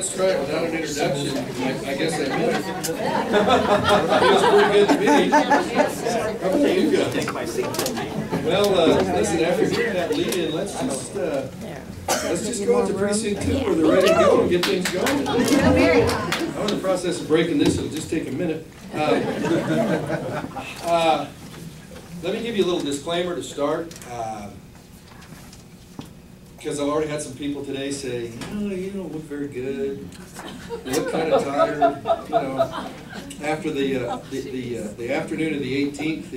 let's try it without an introduction. I guess I missed. Feels pretty good to me. How about you guys? Well, listen, after hearing that lead-in, let's just go into precinct 2 where they're ready to go and get things going. I'm in the process of breaking this, so it'll just take a minute. Let me give you a little disclaimer to start. Because I've already had some people today say, you don't look very good. You look kind of tired. You know, after the afternoon of the 18th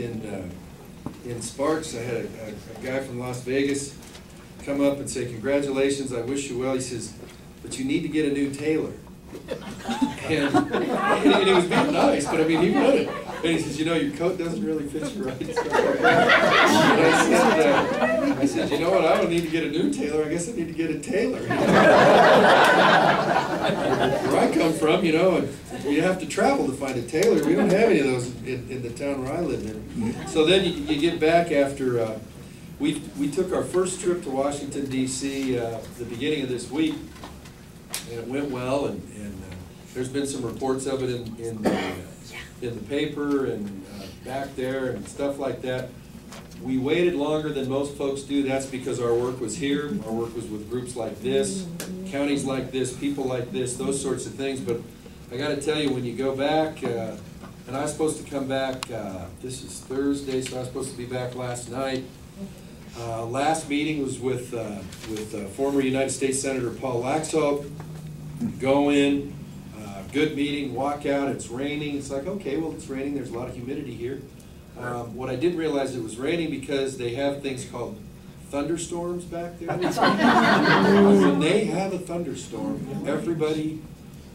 in Sparks, I had a guy from Las Vegas come up and say, "Congratulations, I wish you well." He says, "But you need to get a new tailor." And he was being nice, but I mean, he meant it. And he says, "You know, your coat doesn't really fit you right." And I said, "You know what, I don't need to get a new tailor, I guess I need to get a tailor." Where I come from, you know, you have to travel to find a tailor. We don't have any of those in the town where I live in. So then you get back after, we took our first trip to Washington, D.C. The beginning of this week, and it went well, and there's been some reports of it in the paper and back there and stuff like that. We waited longer than most folks do. That's because our work was here. Our work was with groups like this, counties like this, people like this, those sorts of things. But I got to tell you, when you go back, and I was supposed to come back, this is Thursday, so I was supposed to be back last night. Last meeting was with former United States Senator Paul Laxalt. Go in. Good meeting, walk out, it's raining. It's like, okay, well, it's raining, there's a lot of humidity here. What I didn't realize, it was raining because they have things called thunderstorms back there. When they have a thunderstorm, everybody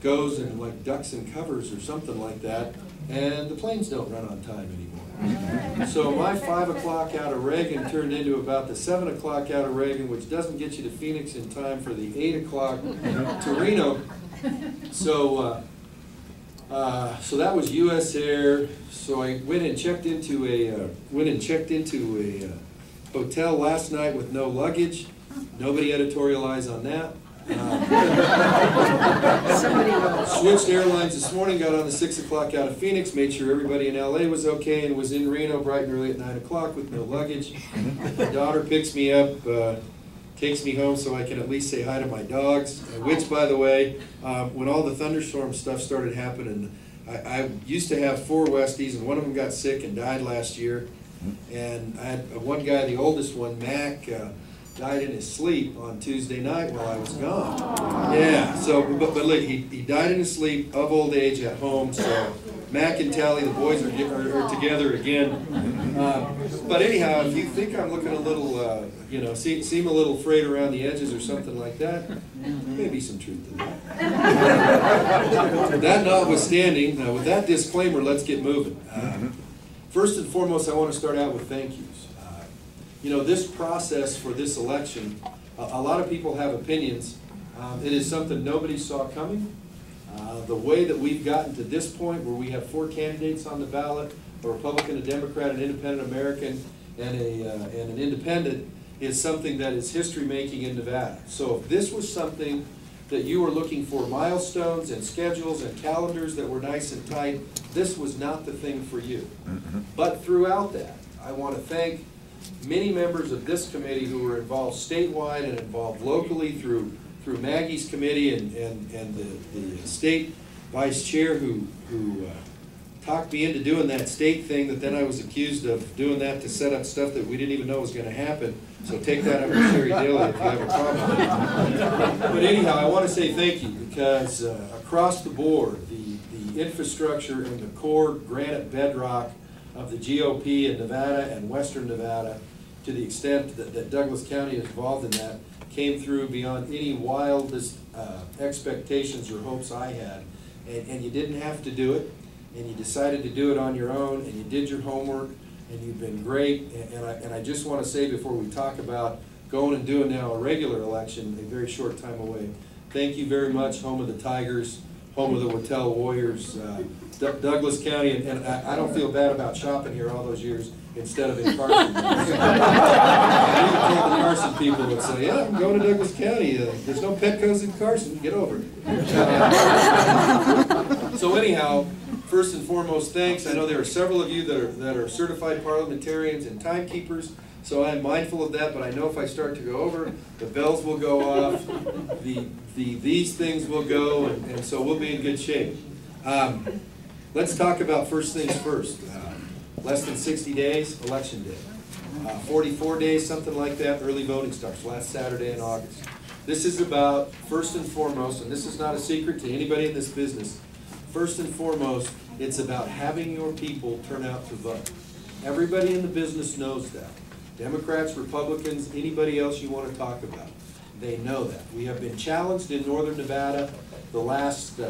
goes and like ducks and covers or something like that, and the planes don't run on time anymore. So my 5 o'clock out of Reagan turned into about the 7 o'clock out of Reagan, which doesn't get you to Phoenix in time for the 8 o'clock to Reno. So that was U.S. Air. So I went and checked into a hotel last night with no luggage. Nobody editorialized on that. Switched airlines this morning. Got on the 6 o'clock out of Phoenix. Made sure everybody in L.A. was okay, and was in Reno bright and early at 9 o'clock with no luggage. My daughter picks me up. Takes me home so I can at least say hi to my dogs, which, by the way, when all the thunderstorm stuff started happening, I used to have 4 Westies, and one of them got sick and died last year. And I had one guy, the oldest one, Mac, died in his sleep on Tuesday night while I was gone. Yeah, so, but look, he died in his sleep of old age at home, so Mac and Tally, the boys are together again. But anyhow, if you think I'm looking a little, you know, seem a little frayed around the edges or something like that, maybe some truth to that. That notwithstanding, with that disclaimer, let's get moving. First and foremost, I want to start out with thank yous. You know, this process for this election, a lot of people have opinions. It is something nobody saw coming. The way that we've gotten to this point, where we have 4 candidates on the ballot, a Republican, a Democrat, an Independent American, and an Independent, is something that is history-making in Nevada. So if this was something that you were looking for milestones and schedules and calendars that were nice and tight, this was not the thing for you. But throughout that, I want to thank many members of this committee who were involved statewide and involved locally through Maggie's committee and the state vice chair who talked me into doing that state thing that then I was accused of doing that to set up stuff that we didn't even know was going to happen. So take that up with Sherry Daly if you have a problem with it. But anyhow, I want to say thank you, because across the board, the infrastructure and the core granite bedrock of the GOP in Nevada and Western Nevada, to the extent that Douglas County is involved in that, came through beyond any wildest expectations or hopes I had. And you didn't have to do it, and you decided to do it on your own, and you did your homework, and you've been great. And I just want to say, before we talk about going and doing now a regular election a very short time away, thank you very much, home of the Tigers, home of the Wattell Warriors, Douglas County, and I don't feel bad about shopping here all those years. instead of in Carson. I even told the Carson people would say, yeah, I'm going to Douglas County. There's no Petco's in Carson. Get over it. So anyhow, first and foremost, thanks. I know there are several of you that are certified parliamentarians and timekeepers, so I'm mindful of that, but I know if I start to go over, the bells will go off, these things will go, and so we'll be in good shape. Let's talk about first things first. Less than 60 days, election day. 44 days, something like that, early voting starts, last Saturday in August. This is about, first and foremost, and this is not a secret to anybody in this business, first and foremost, it's about having your people turn out to vote. Everybody in the business knows that. Democrats, Republicans, anybody else you want to talk about, they know that. We have been challenged in northern Nevada the last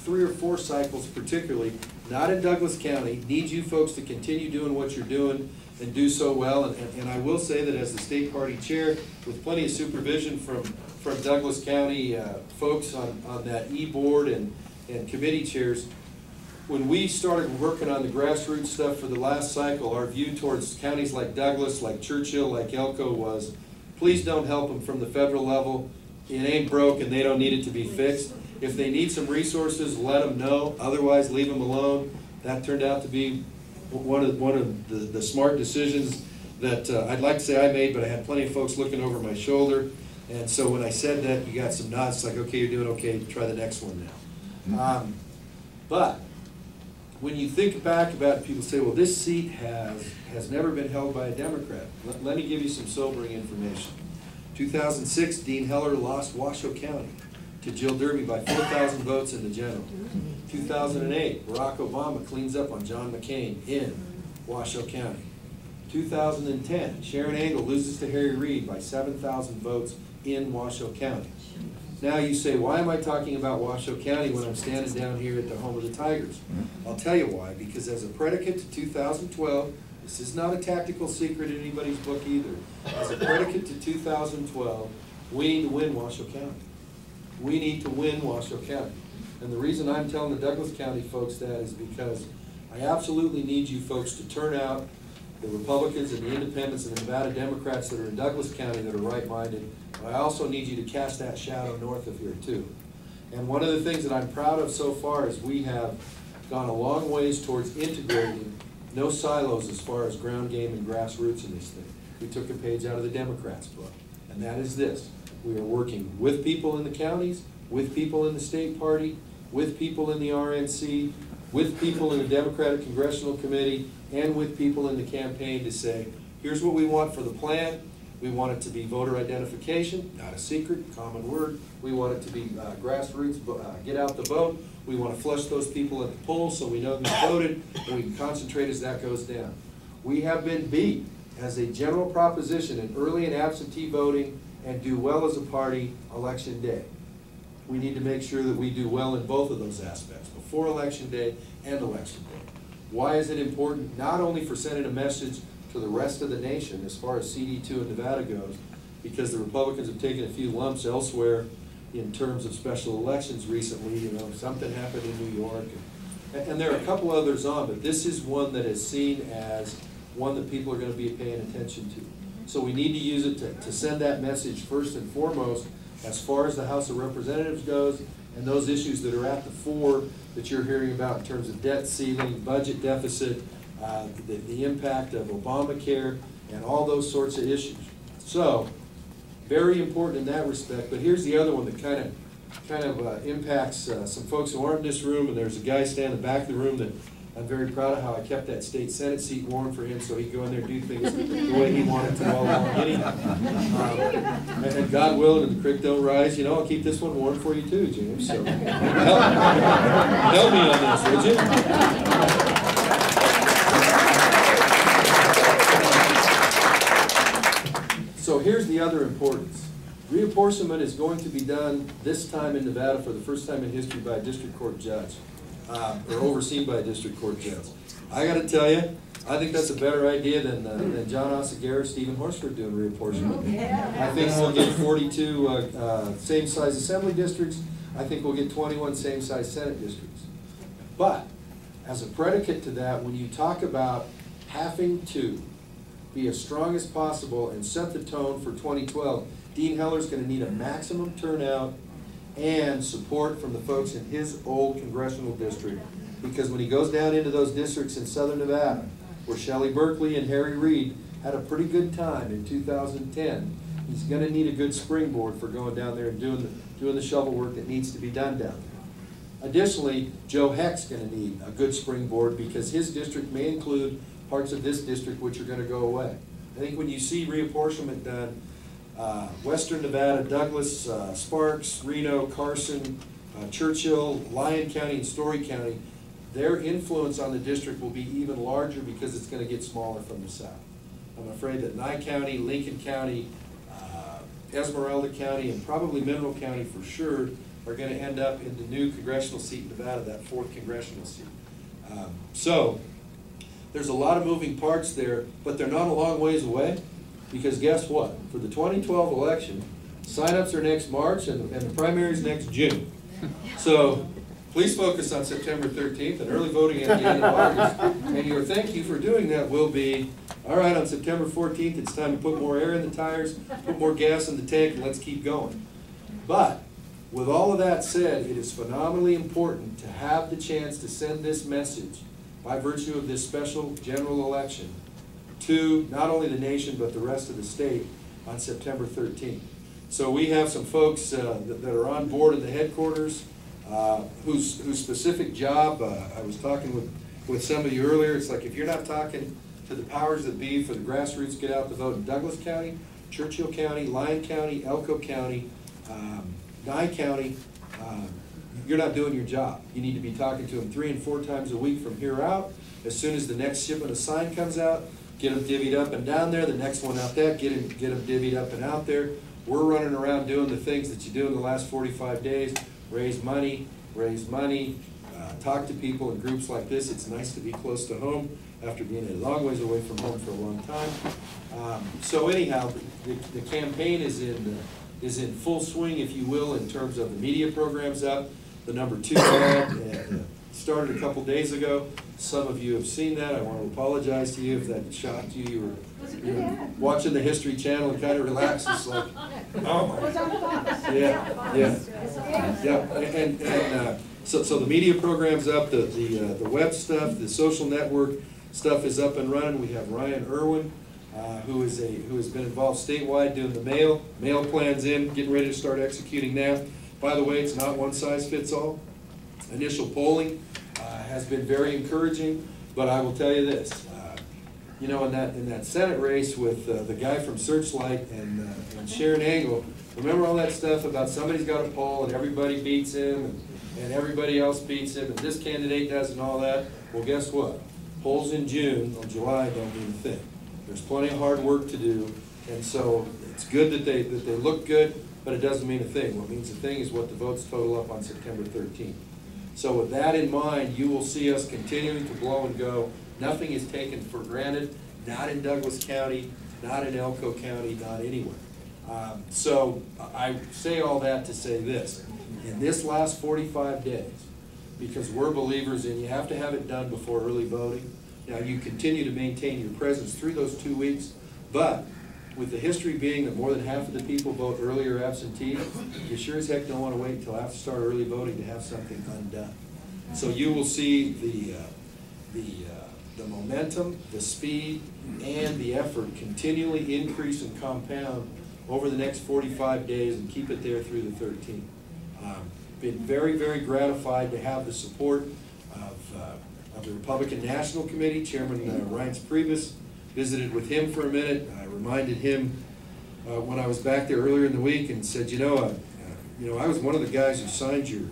3 or 4 cycles particularly, not in Douglas County. Need you folks to continue doing what you're doing and do so well. And I will say that as the state party chair, with plenty of supervision from Douglas County folks on that e-board and committee chairs, when we started working on the grassroots stuff for the last cycle, our view towards counties like Douglas, like Churchill, like Elko was, please don't help them from the federal level. It ain't broke and they don't need it to be fixed. If they need some resources, let them know. Otherwise, leave them alone. That turned out to be one of the smart decisions that I'd like to say I made, but I had plenty of folks looking over my shoulder. And so when I said that, you got some nods. It's like, okay, you're doing okay. Try the next one now. But when you think back about it, people say, well, this seat has never been held by a Democrat. Let me give you some sobering information. 2006, Dean Heller lost Washoe County to Jill Derby by 4,000 votes in the general. 2008, Barack Obama cleans up on John McCain in Washoe County. 2010, Sharon Angle loses to Harry Reid by 7,000 votes in Washoe County. Now you say, why am I talking about Washoe County when I'm standing down here at the home of the Tigers? I'll tell you why, because as a predicate to 2012, this is not a tactical secret in anybody's book either. As a predicate to 2012, we need to win Washoe County. We need to win Washoe County. And the reason I'm telling the Douglas County folks that is because I absolutely need you folks to turn out, the Republicans and the Independents and the Nevada Democrats that are in Douglas County that are right-minded. But I also need you to cast that shadow north of here too. And one of the things that I'm proud of so far is we have gone a long ways towards integrating no silos as far as ground game and grassroots in this thing. We took a page out of the Democrats' book, and that is this. We are working with people in the counties, with people in the state party, with people in the RNC, with people in the Democratic Congressional Committee, and with people in the campaign to say, here's what we want for the plan. We want it to be voter identification, not a secret, common word. We want it to be grassroots, get out the vote. We want to flush those people at the polls so we know who voted, and we can concentrate as that goes down. We have been beat as a general proposition in early and absentee voting and do well as a party election day. We need to make sure that we do well in both of those aspects, before election day and election day. Why is it important? Not only for sending a message to the rest of the nation as far as CD2 in Nevada goes, because the Republicans have taken a few lumps elsewhere in terms of special elections recently. You know, something happened in New York, and there are a couple others on, but this is one that is seen as one that people are going to be paying attention to. So we need to use it to send that message first and foremost as far as the House of Representatives goes, and those issues that are at the fore that you're hearing about in terms of debt ceiling, budget deficit, the impact of Obamacare, and all those sorts of issues. So, very important in that respect, but here's the other one that kind of impacts some folks who aren't in this room, and there's a guy standing in the back of the room that I'm very proud of how I kept that state Senate seat warm for him so he could go in there and do things the way he wanted to all along anyhow. And God willing, and the creek don't rise, you know, I'll keep this one warm for you too, James. So help me on this, would you? So here's the other importance. Reapportionment is going to be done this time in Nevada for the first time in history by a district court judge. Or overseen by a district court judge. I got to tell you, I think that's a better idea than John Ossegara or Stephen Horsford doing reapportionment. I think we'll get 42 same-size assembly districts. I think we'll get 21 same-size Senate districts. But as a predicate to that, when you talk about having to be as strong as possible and set the tone for 2012. Dean Heller's going to need a maximum turnout and support from the folks in his old congressional district, because when he goes down into those districts in southern Nevada, where Shelley Berkeley and Harry Reid had a pretty good time in 2010, he's going to need a good springboard for going down there and doing the shovel work that needs to be done down there. Additionally, Joe Heck's going to need a good springboard because his district may include parts of this district which are going to go away. I think when you see reapportionment done, Western Nevada, Douglas, Sparks, Reno, Carson, Churchill, Lyon County, and Story County, their influence on the district will be even larger because it's going to get smaller from the south. I'm afraid that Nye County, Lincoln County, Esmeralda County, and probably Mineral County for sure are going to end up in the new congressional seat in Nevada, that 4th congressional seat. So there's a lot of moving parts there, but they're not a long ways away, because guess what? For the 2012 election, sign-ups are next March and the primaries next June. So please focus on September 13th and early voting at the end of August. And your thank you for doing that will be, all right, on September 14th, it's time to put more air in the tires, put more gas in the tank, and let's keep going. But with all of that said, it is phenomenally important to have the chance to send this message by virtue of this special general election to not only the nation but the rest of the state on September 13th. So we have some folks that are on board at the headquarters whose specific job, I was talking with some of you earlier, it's like if you're not talking to the powers that be for the grassroots get out the vote in Douglas County, Churchill County, Lyon County, Elko County, Nye County, you're not doing your job. You need to be talking to them 3 and 4 times a week from here out. As soon as the next shipment of sign comes out, get them divvied up and down there. The next one out there, get them divvied up and out there. We're running around doing the things that you do in the last 45 days. Raise money, talk to people in groups like this. It's nice to be close to home after being a long ways away from home for a long time. So anyhow, the campaign is in full swing, if you will, in terms of the media programs up. The #2 ad started a couple days ago. Some of you have seen that. I want to apologize to you if that shocked you. You were watching the History Channel and kind of relaxed. It's like, oh my. Yeah. And so the media program's up. The web stuff, the social network stuff is up and running. We have Ryan Irwin, who has been involved statewide doing the mail plans in, getting ready to start executing that. By the way, it's not one size fits all. Initial polling has been very encouraging, but I will tell you this: you know, in that Senate race with the guy from Searchlight and Sharon Angle, remember all that stuff about somebody's got a poll and everybody beats him and everybody else beats him and this candidate does and all that? Well, guess what? Polls in June or July don't mean a thing. There's plenty of hard work to do, and so it's good that they look good, but it doesn't mean a thing. What means a thing is what the votes total up on September 13th. So with that in mind, you will see us continuing to blow and go. Nothing is taken for granted, not in Douglas County, not in Elko County, not anywhere. So I say all that to say this: in this last 45 days, because we're believers in you have to have it done before early voting. Now you continue to maintain your presence through those 2 weeks, but with the history being that more than half of the people vote early or absentee, you sure as heck don't want to wait until after start early voting to have something undone. So you will see the momentum, the speed, and the effort continually increase and compound over the next 45 days and keep it there through the 13th. Been very, very gratified to have the support of the Republican National Committee. Chairman Reince Priebus, visited with him for a minute. I reminded him when I was back there earlier in the week and said, you know, I was one of the guys who signed your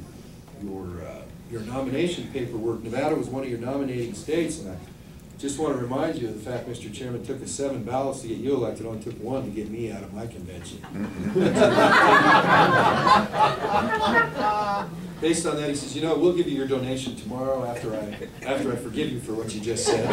nomination paperwork. Nevada was one of your nominating states, and I just want to remind you of the fact, Mr. Chairman, it took us 7 ballots to get you elected. It only took 1 to get me out of my convention. Based on that, he says, you know, we'll give you your donation tomorrow after I forgive you for what you just said.